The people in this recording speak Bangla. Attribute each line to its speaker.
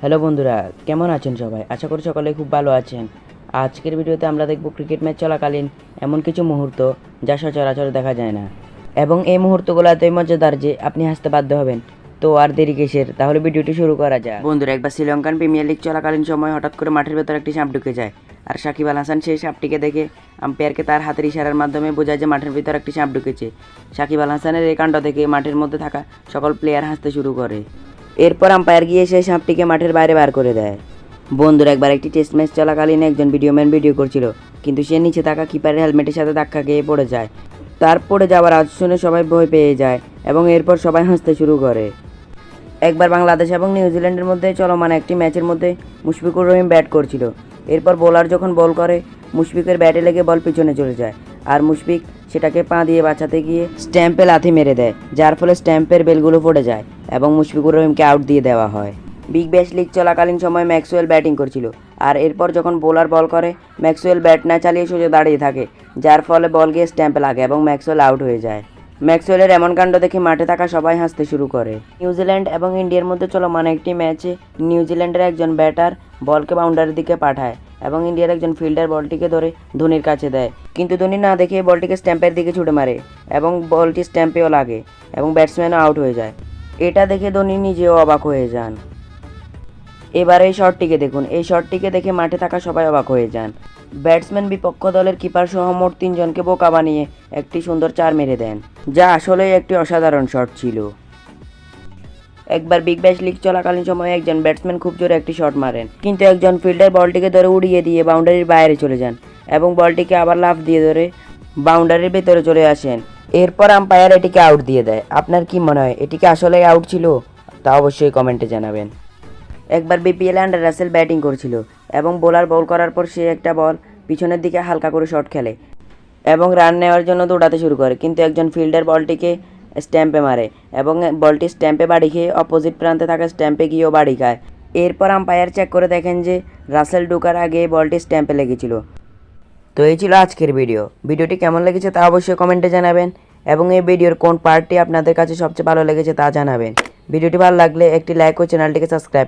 Speaker 1: হ্যালো বন্ধুরা, কেমন আছেন সবাই? আশা করি সকলে খুব ভালো আছেন। আজকের ভিডিওতে আমরা দেখব ক্রিকেট ম্যাচ চলাকালীন এমন কিছু মুহূর্ত যা সচরাচর দেখা যায় না, এবং এই মুহূর্তগুলো এতই মজাদার যে আপনি হাসতে বাধ্য হবেন। তো আর দেরি কিসের, তাহলে ভিডিওটি শুরু করা যাক। বন্ধুরা, একবার শ্রীলঙ্কান প্রিমিয়ার লিগ চলাকালীন সময় হঠাৎ করে মাঠের ভেতর একটি সাপ ঢুকে যায়, আর সাকিব আল হাসান সেই সাপটিকে দেখে আম্পায়ারকে তার হাতের ইশারার মাধ্যমে বোঝায় যে মাঠের ভিতর একটি সাপ ঢুকেছে। সাকিব আল হাসানের এই কাণ্ড দেখে মাঠের মধ্যে থাকা সকল প্লেয়ার হাসতে শুরু করে। এরপর আম্পায়ার গিয়ে সেই সাপটিকে মাঠের বাইরে বার করে দেয়। বন্ধুরা, একবার একটি টেস্ট ম্যাচ চলাকালীন একজন ভিডিওম্যান ভিডিও করছিল, কিন্তু সে নিচে থাকা কিপারের হেলমেটের সাথে ধাক্কা খেয়ে পড়ে যায়। তার পড়ে যাওয়ার আওয়াজ শুনে সবাই ভয় পেয়ে যায় এবং এরপর সবাই হাসতে শুরু করে। একবার বাংলাদেশ এবং নিউজিল্যান্ডের মধ্যে চলমান একটি ম্যাচের মধ্যে মুশফিকুর রহিম ব্যাট করছিল। এরপর বোলার যখন বল করে, মুশফিকের ব্যাটে লেগে বল পিছনে চলে যায়, আর মুশফিক সেটাকে পা দিয়ে বাঁচাতে গিয়ে স্ট্যাম্পে লাথি মেরে দেয়, যার ফলে স্ট্যাম্পের বেলগুলো পড়ে যায় এবং মুশফিকুর রহিমকে আউট দিয়ে দেওয়া হয়। বিগ ব্যাশ লিগ চলাকালীন সময় ম্যাক্সওয়েল ব্যাটিং করছিল, আর এরপর যখন বোলার বল করে, ম্যাক্সওয়েল ব্যাট না চালিয়ে সোজা দাঁড়িয়ে থাকে, যার ফলে বল গিয়ে স্ট্যাম্পে লাগে এবং ম্যাক্সওয়েল আউট হয়ে যায়। ম্যাক্সওয়েলের এমন কাণ্ড দেখে মাঠে থাকা সবাই হাসতে শুরু করে। নিউজিল্যান্ড এবং ইন্ডিয়ার মধ্যে চলমান একটি ম্যাচে নিউজিল্যান্ডের একজন ব্যাটার বলকে বাউন্ডারির দিকে পাঠায় এবং ইন্ডিয়ার একজন ফিল্ডার বলটিকে ধরে ধোনির কাছে দেয়, কিন্তু ধোনি না দেখে বলটিকে স্ট্যাম্পের দিকে ছুটে মারে এবং বলটি স্ট্যাম্পেও লাগে এবং ব্যাটসম্যানও আউট হয়ে যায়। এটা দেখে ধোনি নিজেও অবাক হয়ে যান। এবার এই শটটিকে দেখুন। এই শটটিকে দেখে মাঠে থাকা সবাই অবাক হয়ে যান। ব্যাটসম্যান বিপক্ষ দলের কিপার সহ মোট 3 জনকে বোকা বানিয়ে একটি সুন্দর 4 মেরে দেন, যা আসলেই একটি অসাধারণ শট ছিল। একবার বিগ ব্যাশ লিগ চলাকালীন সময়ে একজন ব্যাটসম্যান খুব জোরে একটি শট মারেন, কিন্তু একজন ফিল্ডার বলটিকে ধরে উড়িয়ে দিয়ে বাউন্ডারির বাইরে চলে যান এবং বলটিকে আবার লাফ দিয়ে ধরে বাউন্ডারির ভেতরে চলে আসেন। এরপর আম্পায়ার এটিকে আউট দিয়ে দেয়। আপনার কি মনে হয়, এটিকে আসলেই আউট ছিল? তা অবশ্যই কমেন্টে জানাবেন। একবার বিপিএল আন্ডার রাসেল ব্যাটিং করছিল এবং বোলার বল করার পর সে একটা বল পিছনের দিকে হালকা করে শট খেলে এবং রান নেওয়ার জন্য দৌড়াতে শুরু করে, কিন্তু একজন ফিল্ডার বলটিকে স্ট্যাম্পে মারে এবং বলটি স্ট্যাম্পে বাড়ি খেয়ে অপোজিট প্রান্তে থাকা স্ট্যাম্পে গিয়েও বাড়ি খায়। এরপর আম্পায়ার চেক করে দেখেন যে রাসেল ঢোকার আগে বলটি স্ট্যাম্পে লেগেছিল। তো এই ছিল আজকের ভিডিওটি কেমন লেগেছে তা অবশ্যই কমেন্টে জানাবেন, এবং এই ভিডিওর কোন পার্টটি আপনাদের কাছে সবচেয়ে ভালো লেগেছে তা জানাবেন। ভিডিওটি ভালো লাগলে একটি লাইক ও চ্যানেলটিকে সাবস্ক্রাইব